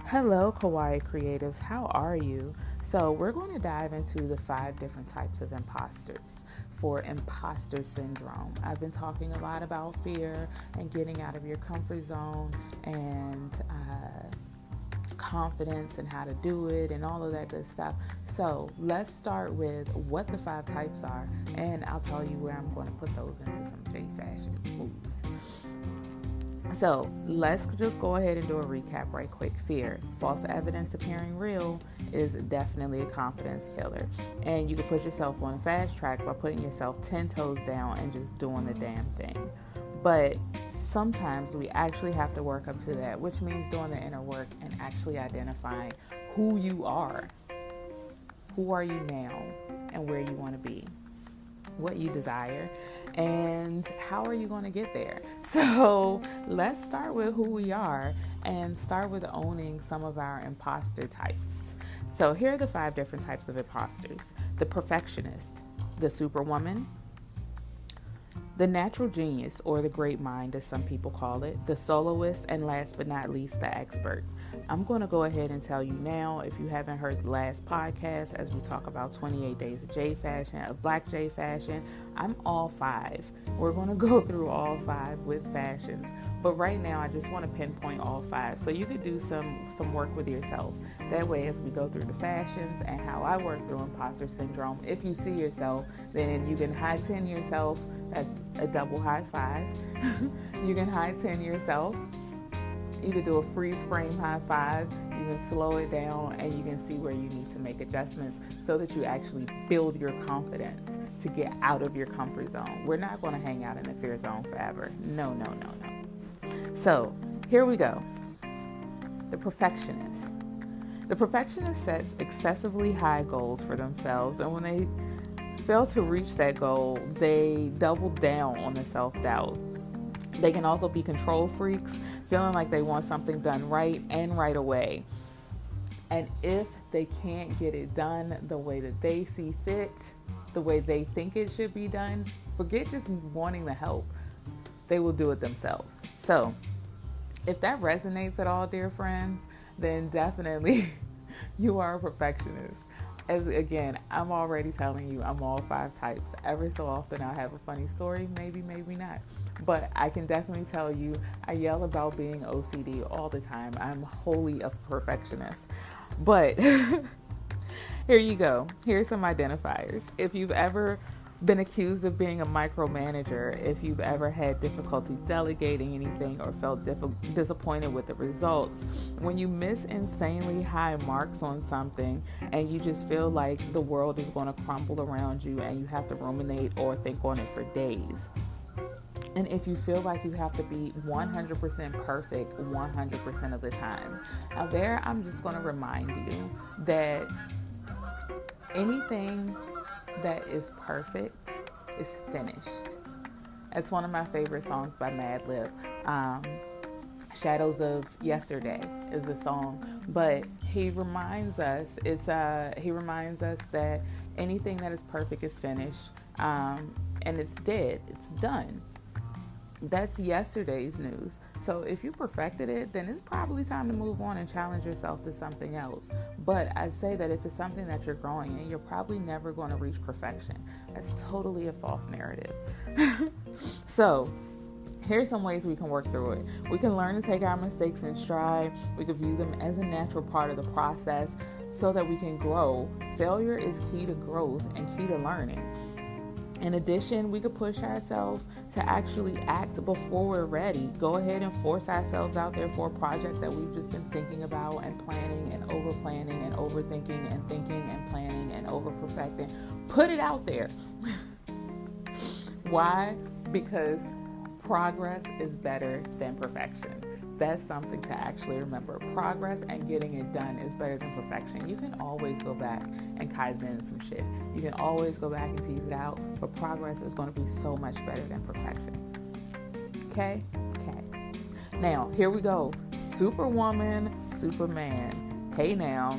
Hello, Kawaii Creatives. How are you? So, we're going to dive into the 5 different types of imposters for imposter syndrome. I've been talking a lot about fear and getting out of your comfort zone and confidence and how to do it and all of that good stuff. So, let's start with what the 5 types are, and I'll tell you where I'm going to put those into some J fashion moves. So let's just go ahead and do a recap right quick. Fear, false evidence appearing real, is definitely a confidence killer. And you can put yourself on a fast track by putting yourself 10 toes down and just doing the damn thing. But sometimes we actually have to work up to that, which means doing the inner work and actually identifying who you are. Who are you now and where you want to be? What you desire, and how are you going to get there? So let's start with who we are and start with owning some of our imposter types. So here are the 5 different types of imposters: the perfectionist, the superwoman, the natural genius, or the great mind as some people call it, the soloist, and last but not least, the expert. I'm going to go ahead and tell you now, if you haven't heard the last podcast as we talk about 28 days of J fashion, of black J fashion, I'm all 5. We're going to go through all 5 with fashions. But right now, I just want to pinpoint all 5 so you could do some work with yourself. That way, as we go through the fashions and how I work through imposter syndrome, if you see yourself, then you can high 10 yourself. That's a double high 5. You can high 10 yourself. You could do a freeze frame high 5. You can slow it down and you can see where you need to make adjustments so that you actually build your confidence to get out of your comfort zone. We're not going to hang out in the fear zone forever. No. So here we go. The perfectionist. The perfectionist sets excessively high goals for themselves, and when they fail to reach that goal, they double down on the self-doubt. They can also be control freaks, feeling like they want something done right and right away. And if they can't get it done the way that they see fit, the way they think it should be done, forget just wanting the help. They will do it themselves. So, if that resonates at all, dear friends, then definitely you are a perfectionist. As again, I'm already telling you, I'm all 5 types. Every so often I'll have a funny story, maybe not. But I can definitely tell you, I yell about being OCD all the time. I'm wholly a perfectionist. But here you go. Here's some identifiers. If you've ever been accused of being a micromanager, if you've ever had difficulty delegating anything or felt disappointed with the results, when you miss insanely high marks on something and you just feel like the world is going to crumble around you and you have to ruminate or think on it for days. And if you feel like you have to be 100% perfect 100% of the time. Now there, I'm just going to remind you that anything that is perfect is finished. It's one of my favorite songs by Madlib. Shadows of Yesterday is the song, but he reminds us that anything that is perfect is finished, and it's dead. It's done. That's yesterday's news. So if you perfected it, then it's probably time to move on and challenge yourself to something else. But I say that if it's something that you're growing in, you're probably never going to reach perfection. That's totally a false narrative. So here's some ways we can work through it. We can learn to take our mistakes in stride. We can view them as a natural part of the process so that we can grow. Failure is key to growth and key to learning. In addition, we could push ourselves to actually act before we're ready. Go ahead and force ourselves out there for a project that we've just been thinking about and planning and over planning and overthinking and thinking and planning and over perfecting. Put it out there. Why? Because progress is better than perfection. That's something to actually remember. Progress and getting it done is better than perfection. You can always go back and kaizen some shit. You can always go back and tease it out, but progress is going to be so much better than perfection. Okay? Now, here we go. Superwoman, Superman. Hey now.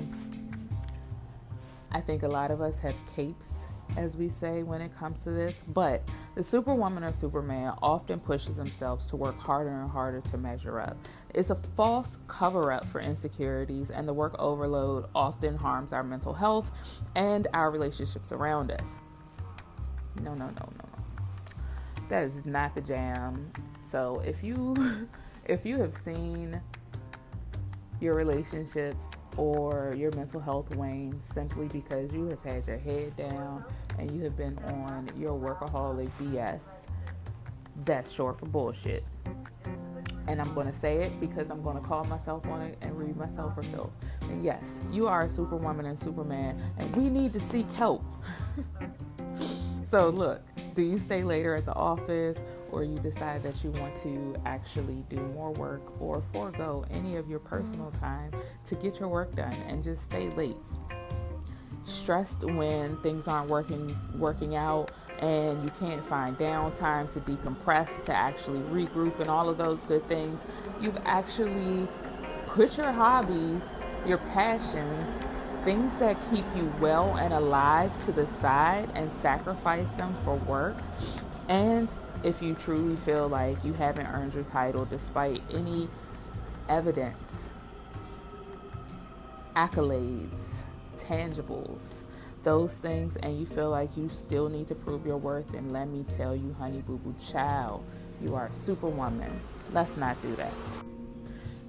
I think a lot of us have capes, as we say, when it comes to this, but The superwoman or superman often pushes themselves to work harder and harder to measure up. It's a false cover-up for insecurities, and the work overload often harms our mental health and our relationships around us. No. That is not the jam. So if you have seen your relationships or your mental health wane simply because you have had your head down and you have been on your workaholic BS, that's short for bullshit. And I'm going to say it because I'm going to call myself on it and read myself for filth. And yes, you are a superwoman and superman, and we need to seek help. So look, do you stay later at the office, or you decide that you want to actually do more work or forego any of your personal time to get your work done and just stay late? Stressed when things aren't working out and you can't find downtime to decompress, to actually regroup and all of those good things. You've actually put your hobbies, your passions, things that keep you well and alive to the side and sacrifice them for work. And if you truly feel like you haven't earned your title despite any evidence, accolades, tangibles, those things, and you feel like you still need to prove your worth, and let me tell you, honey boo boo child, you are a superwoman. Let's not do that.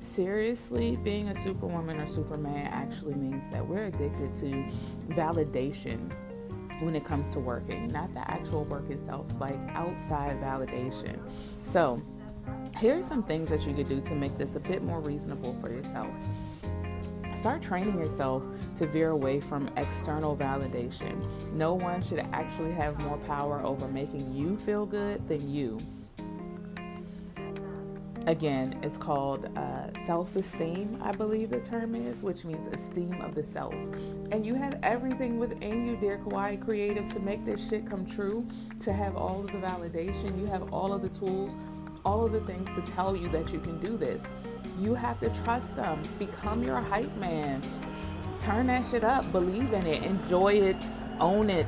Seriously, being a superwoman or superman actually means that we're addicted to validation when it comes to working, not the actual work itself, like outside validation. So here's some things that you could do to make this a bit more reasonable for yourself. Start training yourself to veer away from external validation. No one should actually have more power over making you feel good than you. Again, it's called self-esteem, I believe the term is, which means esteem of the self. And you have everything within you, dear Kawaii Creative, to make this shit come true, to have all of the validation. You have all of the tools, all of the things to tell you that you can do this. You have to trust them. Become your hype man. Turn that shit up. Believe in it. Enjoy it. Own it.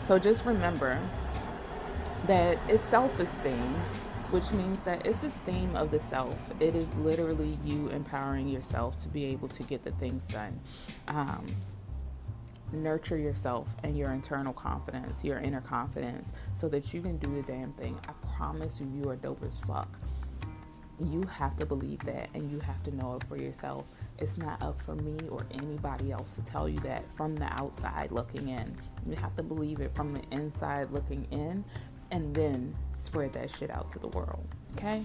So just remember that it's self-esteem, which means that it's esteem of the self. It is literally you empowering yourself to be able to get the things done. Nurture yourself and your internal confidence, your inner confidence, so that you can do the damn thing. I promise you, you are dope as fuck. You have to believe that, and you have to know it for yourself. It's not up for me or anybody else to tell you that from the outside looking in. You have to believe it from the inside looking in, and then spread that shit out to the world. Okay?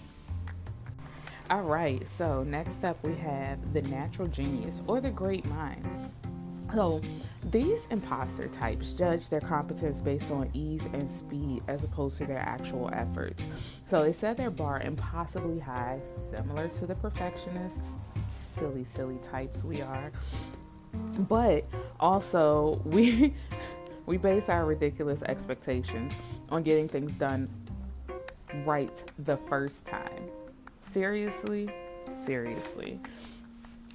All right. So next up we have the natural genius or the great mind. So these imposter types judge their competence based on ease and speed as opposed to their actual efforts. So they set their bar impossibly high, similar to the perfectionists, silly types we are. But also we base our ridiculous expectations on getting things done right the first time. Seriously.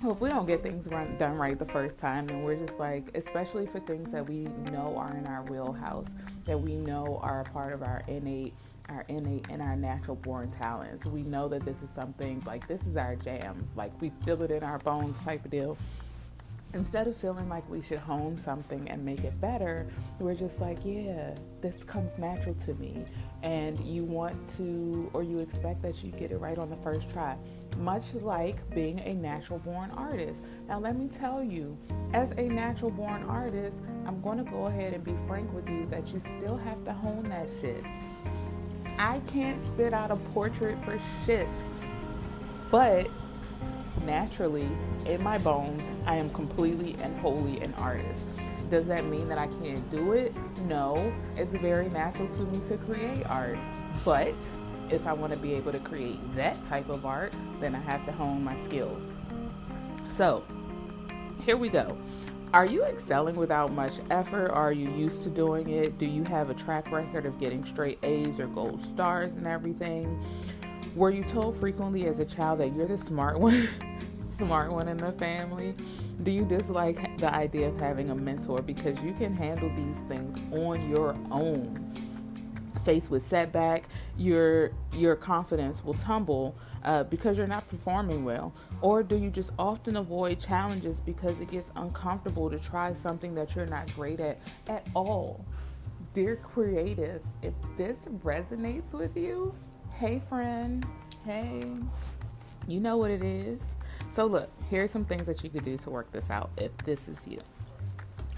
Well, if we don't get things done right the first time, then we're just like, especially for things that we know are in our wheelhouse, that we know are a part of our innate and our natural born talents. We know that this is something, like, this is our jam. Like, we feel it in our bones type of deal. Instead of feeling like we should hone something and make it better, we're just like, yeah, this comes natural to me. And you want to, or you expect that you get it right on the first try. Much like being a natural born artist. Now, let me tell you, as a natural born artist, I'm going to go ahead and be frank with you that you still have to hone that shit. I can't spit out a portrait for shit, but naturally, in my bones, I am completely and wholly an artist. Does that mean that I can't do it? No, it's very natural to me to create art. But if I want to be able to create that type of art, then I have to hone my skills. So, here we go. Are you excelling without much effort? Are you used to doing it? Do you have a track record of getting straight A's or gold stars and everything? Were you told frequently as a child that you're the smart one in the family? Do you dislike the idea of having a mentor because you can handle these things on your own? faced with setback, your confidence will tumble because you're not performing well? Or do you just often avoid challenges because it gets uncomfortable to try something that you're not great at all? Dear creative, if this resonates with you, hey friend, hey, you know what it is. So look, here's some things that you could do to work this out if this is you.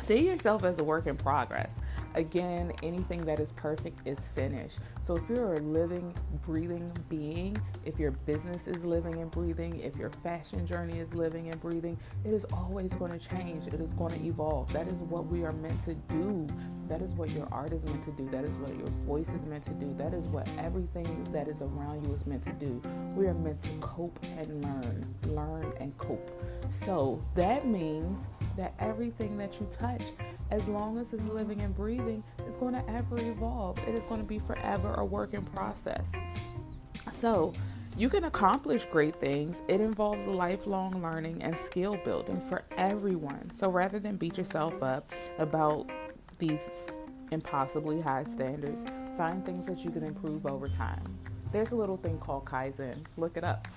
See yourself as a work in progress. Again, anything that is perfect is finished. So if you're a living, breathing being, if your business is living and breathing, if your fashion journey is living and breathing, it is always going to change. It is going to evolve. That is what we are meant to do. That is what your art is meant to do. That is what your voice is meant to do. That is what everything that is around you is meant to do. We are meant to cope and learn and cope. So that means that everything that you touch, as long as it's living and breathing, is going to ever evolve. It is going to be forever a work in process. So you can accomplish great things. It involves lifelong learning and skill building for everyone. So rather than beat yourself up about these impossibly high standards, find things that you can improve over time. There's a little thing called Kaizen. Look it up.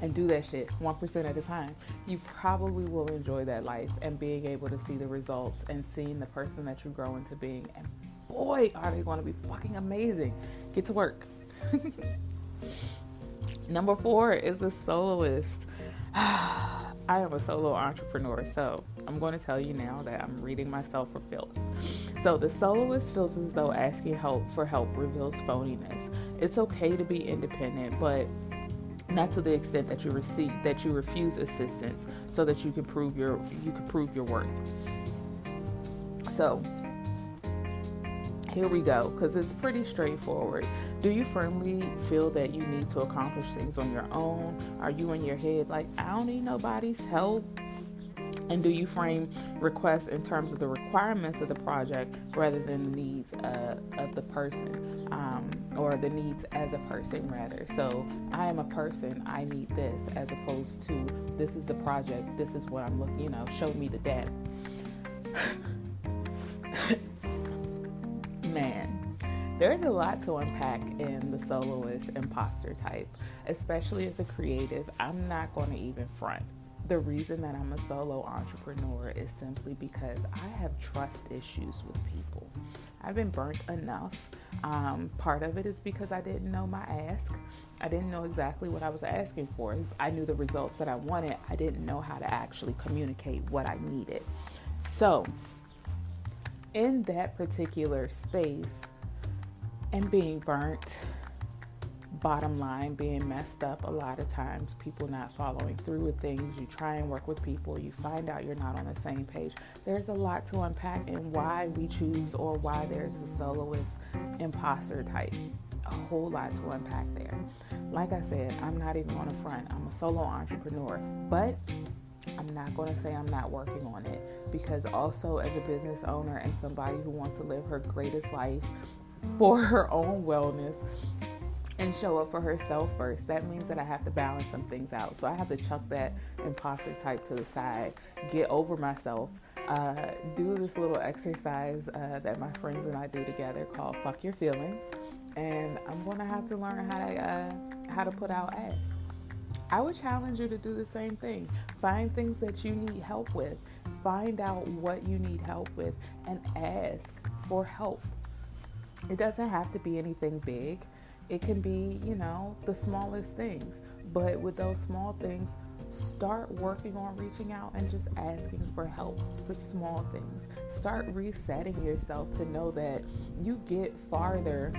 And do that shit 1% at a time. You probably will enjoy that life and being able to see the results and seeing the person that you grow into being. And boy, are they going to be fucking amazing. Get to work. Number 4 is a soloist. I am a solo entrepreneur, so I'm going to tell you now that I'm reading myself for filth. So the soloist feels as though asking for help reveals phoniness. It's okay to be independent, but not to the extent that you refuse assistance so that you can prove your worth. So here we go, because it's pretty straightforward. Do you firmly feel that you need to accomplish things on your own? Are you in your head like, I don't need nobody's help? And do you frame requests in terms of the requirements of the project rather than the needs of the person, or the needs as a person rather? So I am a person, I need this, as opposed to this is the project, this is what I'm looking, show me the data. Man, there's a lot to unpack in the soloist imposter type, especially as a creative. I'm not going to even front. The reason that I'm a solo entrepreneur is simply because I have trust issues with people. I've been burnt enough. Part of it is because I didn't know my ask. I didn't know exactly what I was asking for. I knew the results that I wanted. I didn't know how to actually communicate what I needed. So in that particular space and being burnt, bottom line, being messed up a lot of times, people not following through with things, you try and work with people, you find out you're not on the same page. There's a lot to unpack in why we choose, or why there's a soloist imposter type. A whole lot to unpack there. Like I said, I'm not even on the front. I'm a solo entrepreneur, but I'm not going to say I'm not working on it, because also as a business owner and somebody who wants to live her greatest life for her own wellness and show up for herself first, that means that I have to balance some things out. So I have to chuck that imposter type to the side, get over myself, do this little exercise that my friends and I do together called Fuck Your Feelings, and I'm going to have to learn how to put out ask. I would challenge you to do the same thing. Find things that you need help with. Find out what you need help with and ask for help. It doesn't have to be anything big. It can be, the smallest things. But with those small things, start working on reaching out and just asking for help for small things. Start resetting yourself to know that you get farther.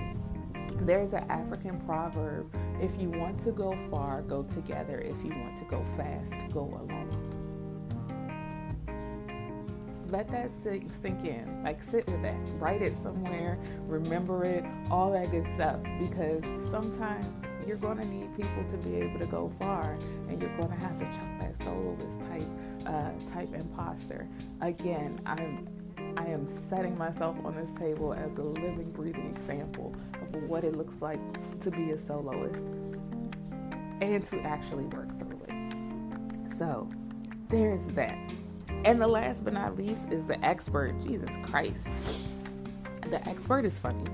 There's an African proverb: if you want to go far, go together. If you want to go fast, go alone. Let that sink in. Like, sit with that. Write it somewhere. Remember it. All that good stuff. Because sometimes you're going to need people to be able to go far, and you're going to have to chuck that soloist type imposter. Again, I am setting myself on this table as a living, breathing example of what it looks like to be a soloist and to actually work through it. So there's that. And the last but not least is the expert. Jesus Christ. The expert is funny.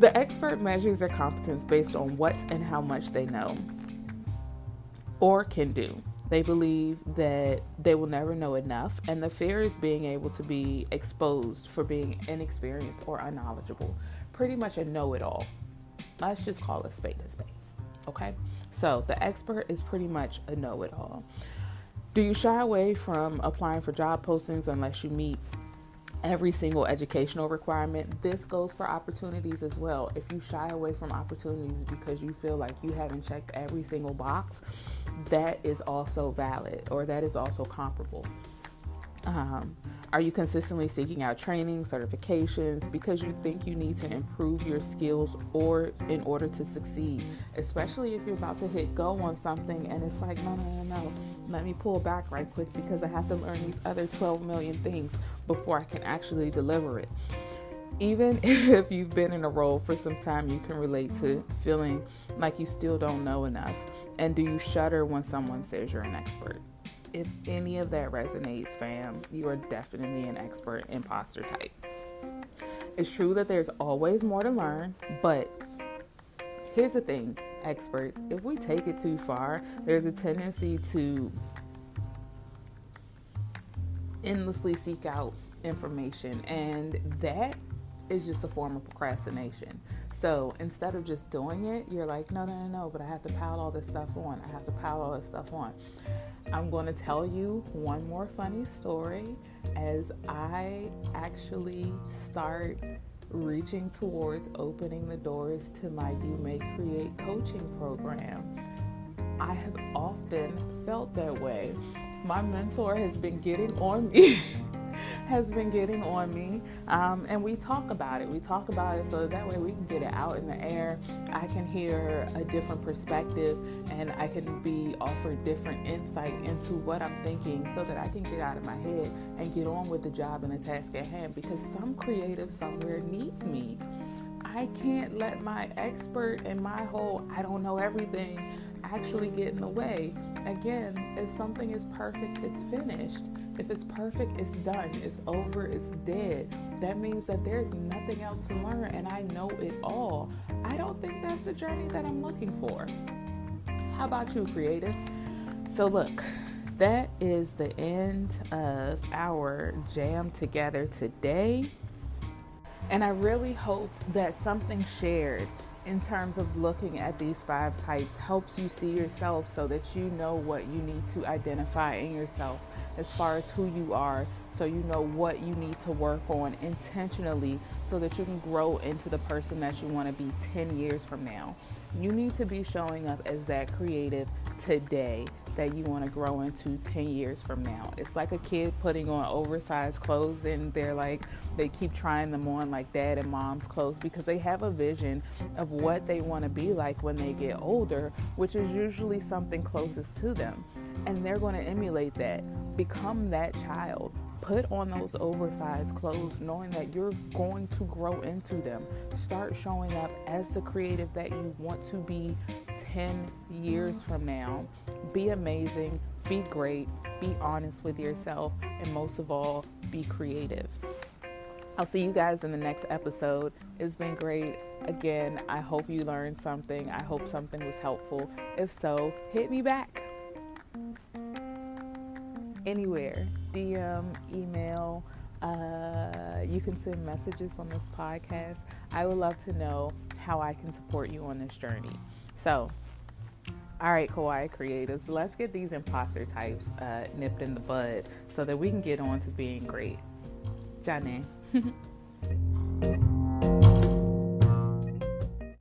The expert measures their competence based on what and how much they know or can do. They believe that they will never know enough, and the fear is being able to be exposed for being inexperienced or unknowledgeable. Pretty much a know-it-all. Let's just call a spade a spade. Okay? So the expert is pretty much a know-it-all. Do you shy away from applying for job postings unless you meet every single educational requirement? This goes for opportunities as well. If you shy away from opportunities because you feel like you haven't checked every single box, that is also valid, or that is also comparable. Are you consistently seeking out training, certifications because you think you need to improve your skills or in order to succeed? Especially if you're about to hit go on something and it's like, no. Let me pull back right quick because I have to learn these other 12 million things before I can actually deliver it. Even if you've been in a role for some time, you can relate to feeling like you still don't know enough. And do you shudder when someone says you're an expert? If any of that resonates, fam, you are definitely an expert imposter type. It's true that there's always more to learn, but here's the thing, experts, if we take it too far, there's a tendency to endlessly seek out information, and that is just a form of procrastination. So instead of just doing it, you're like, no, but I have to pile all this stuff on. I'm going to tell you one more funny story as I actually start reaching towards opening the doors to my You May Create coaching program. I have often felt that way. My mentor has been getting on me. And we talk about it so that way we can get it out in the air. I can hear a different perspective, and I can be offered different insight into what I'm thinking so that I can get out of my head and get on with the job and the task at hand, because some creative somewhere needs me. I can't let my expert and my whole I don't know everything actually get in the way. Again, if something is perfect, it's finished. If it's perfect, it's done, it's over, it's dead. That means that there's nothing else to learn, and I know it all. I don't think that's the journey that I'm looking for. How about you, creative? So look, that is the end of our jam together today. And I really hope that something shared in terms of looking at these 5 types helps you see yourself so that you know what you need to identify in yourself as far as who you are, so you know what you need to work on intentionally so that you can grow into the person that you want to be 10 years from now. You need to be showing up as that creative today that you want to grow into 10 years from now. It's like a kid putting on oversized clothes, and they keep trying them on like dad and mom's clothes because they have a vision of what they want to be like when they get older, which is usually something closest to them. And they're going to emulate that. Become that child. Put on those oversized clothes knowing that you're going to grow into them. Start showing up as the creative that you want to be 10 years from now. Be amazing, be great, be honest with yourself, and most of all, be creative. I'll see you guys in the next episode. It's been great. Again, I hope you learned something. I hope something was helpful. If so, hit me back. Anywhere, DM, email, you can send messages on this podcast. I would love to know how I can support you on this journey. So, all right, Kawaii creatives, let's get these imposter types nipped in the bud so that we can get on to being great. Jane.